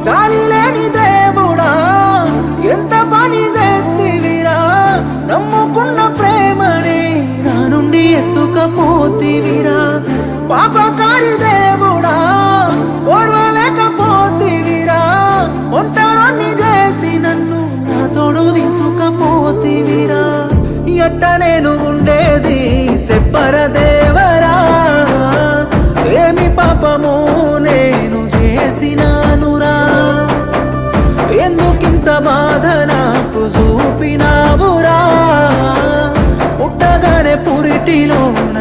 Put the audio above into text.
చాలి లేని దేవుడా ఎంత పని చేతివిరా నమ్ముకున్న ప్రేమనే నా నుండి ఎత్తుకపోతివిరా పాపకారి దేవుడా ఓర్వలేకపోతివిరా ఒంటరిని చేసి నన్ను నా తోడు తీసుకపోతివిరా ఎట్ట నేను ఉండేది చెప్పర దేవరా ఏమి పాపము నేను చేసినానురా ఎందుకింత బాధ నాకు చూపినావురా పుట్టగానే పురిటిలోన